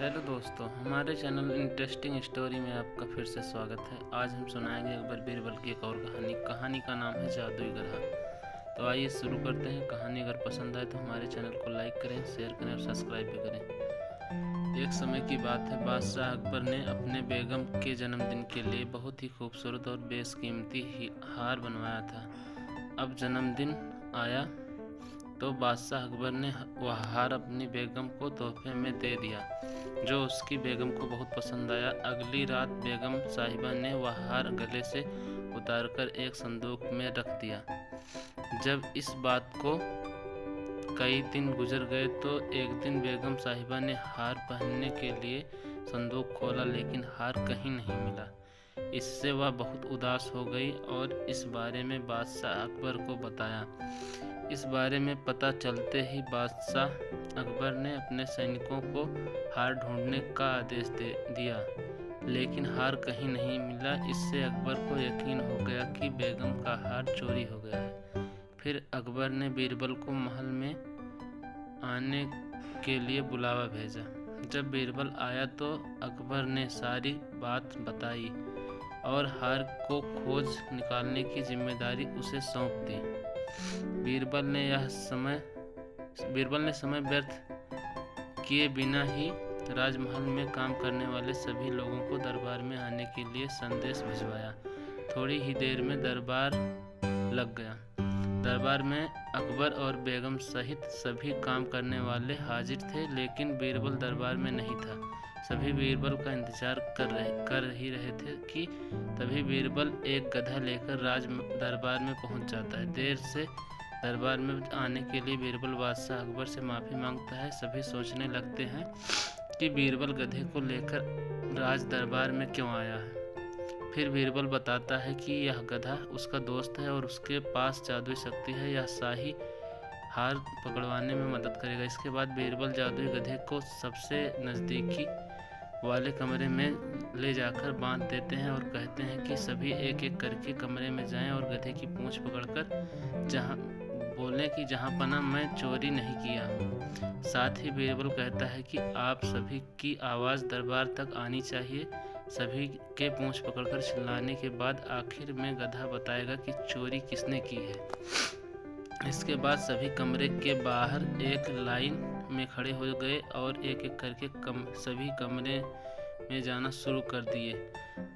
Hello दोस्तों, हमारे channel interesting story में आपका फिर से स्वागत है। आज हम सुनाएंगे अकबर बीरबल की एक और कहानी का नाम है जादुई गधा। तो आइए शुरू करते हैं। कहानी अगर पसंद आए तो हमारे चैनल को लाइक करें, शेयर करें और सब्सक्राइब भी करें। एक समय की बात है, बादशाह अकबर ने अपने बेगम के जन्मदिन के लिए बहुत ही खूबसूरत और बेशकीमती हार बनवाया था। अब जन्मदिन आया तो बादशाह अकबर ने वह हार अपनी बेगम को तोहफे में दे दिया, जो उसकी बेगम को बहुत पसंद आया। अगली रात बेगम साहिबा ने वह हार गले से उतारकर एक संदूक में रख दिया। जब इस बात को कई दिन गुजर गए तो एक दिन बेगम साहिबा ने हार पहनने के लिए संदूक खोला, लेकिन हार कहीं नहीं मिला। इससे वह बहुत उदास हो गई और इस बारे में बादशाह अकबर को बताया। इस बारे में पता चलते ही बादशाह अकबर ने अपने सैनिकों को हार ढूंढने का आदेश दे दिया, लेकिन हार कहीं नहीं मिला। इससे अकबर को यकीन हो गया कि बेगम का हार चोरी हो गया है। फिर अकबर ने बीरबल को महल में आने के लिए बुलावा भेजा। जब बीरबल आया तो अकबर ने सारी बात बताई और हार को खोज निकालने की जिम्मेदारी उसे सौंप दी। बीरबल ने समय व्यर्थ किए बिना ही राजमहल में काम करने वाले सभी लोगों को दरबार में आने के लिए संदेश भिजवाया। थोड़ी ही देर में दरबार लग गया। दरबार में अकबर और बेगम सहित सभी काम करने वाले हाजिर थे, लेकिन बीरबल दरबार में नहीं था। सभी बीरबल का इंतजार कर ही रहे थे कि तभी बीरबल एक गधा लेकर राज दरबार में पहुंच जाता है। देर से दरबार में आने के लिए बीरबल बादशाह अकबर से माफ़ी मांगता है। सभी सोचने लगते हैं कि बीरबल गधे को लेकर राज दरबार में क्यों आया है। फिर बीरबल बताता है कि यह गधा उसका दोस्त है और उसके पास जादुई शक्ति है। यह शाही हार पकड़वाने में मदद करेगा। इसके बाद बीरबल जादुई गधे को सबसे नज़दीकी वाले कमरे में ले जाकर बांध देते हैं और कहते हैं कि सभी एक एक करके कमरे में जाएं और गधे की पूंछ पकड़कर जहां पना मैं चोरी नहीं किया हूँ। साथ ही बीरबल कहता है कि आप सभी की आवाज़ दरबार तक आनी चाहिए। सभी के पूंछ पकड़कर चिल्लाने के बाद आखिर में गधा बताएगा कि चोरी किसने की है। इसके बाद सभी कमरे के बाहर एक लाइन में खड़े हो गए और एक एक करके सभी कमरे में जाना शुरू कर दिए।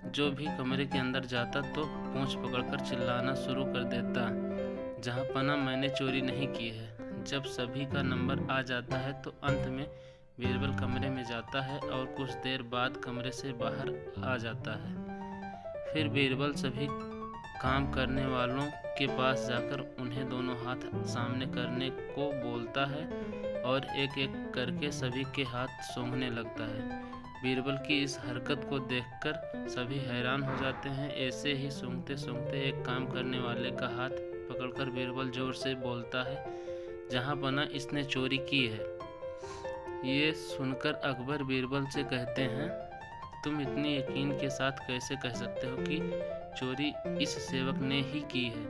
जो भी कमरे के अंदर जाता तो पूंछ पकड़कर चिल्लाना शुरू कर देता, जहां पना मैंने चोरी नहीं की है। जब सभी का नंबर आ जाता है तो अंत में बीरबल कमरे में जाता है और कुछ देर बाद कमरे से बाहर आ जाता है। फिर बीरबल सभी काम करने वालों के पास जाकर उन्हें दोनों हाथ सामने करने को बोलता है और एक एक करके सभी के हाथ सूंघने लगता है। बीरबल की इस हरकत को देखकर सभी हैरान हो जाते हैं। ऐसे ही सूंघते सूंघते एक काम करने वाले का हाथ पकड़कर बीरबल जोर से बोलता है, जहां पना इसने चोरी की है। ये सुनकर अकबर बीरबल से कहते हैं, तुम इतनी यकीन के साथ कैसे कह सकते हो कि चोरी इस सेवक ने ही की है?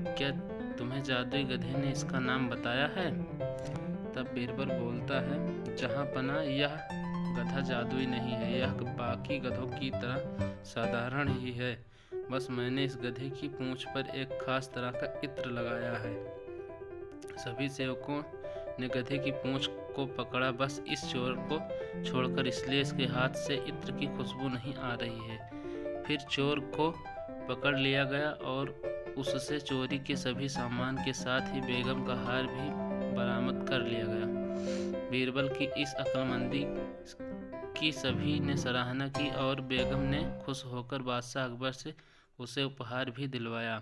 क्या तुम्हें जादुई गधे ने इसका नाम बताया है? तब बीरबल बोलता है, जहां पना यह गधा जादुई नहीं है, यह बाकी गधों की तरह साधारण ही है। बस मैंने इस गधे की पूंछ पर एक खास तरह का इत्र लगाया है। सभी सेवकों ने गधे की पूंछ को पकड़ा, बस इस चोर को छोड़कर, इसलिए इसके हाथ से इत्र की खुशबू नहीं आ रही है। फिर चोर को पकड़ लिया गया और उससे चोरी के सभी सामान के साथ ही बेगम का हार भी बरामद कर लिया गया। बीरबल की इस अक्लमंदी की सभी ने सराहना की और बेगम ने खुश होकर बादशाह अकबर से उसे उपहार भी दिलवाया।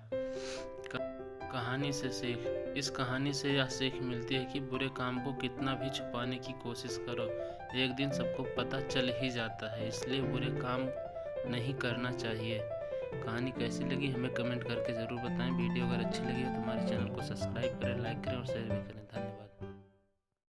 कहानी से सीख। इस कहानी से यह सीख मिलती है कि बुरे काम को कितना भी छुपाने की कोशिश करो, एक दिन सबको पता चल ही जाता है। इसलिए बुरे काम नहीं करना चाहिए। कहानी कैसी लगी हमें कमेंट करके ज़रूर बताएं। वीडियो अगर अच्छी लगी हो तो हमारे चैनल को सब्सक्राइब करें, लाइक करें और शेयर भी करें। धन्यवाद।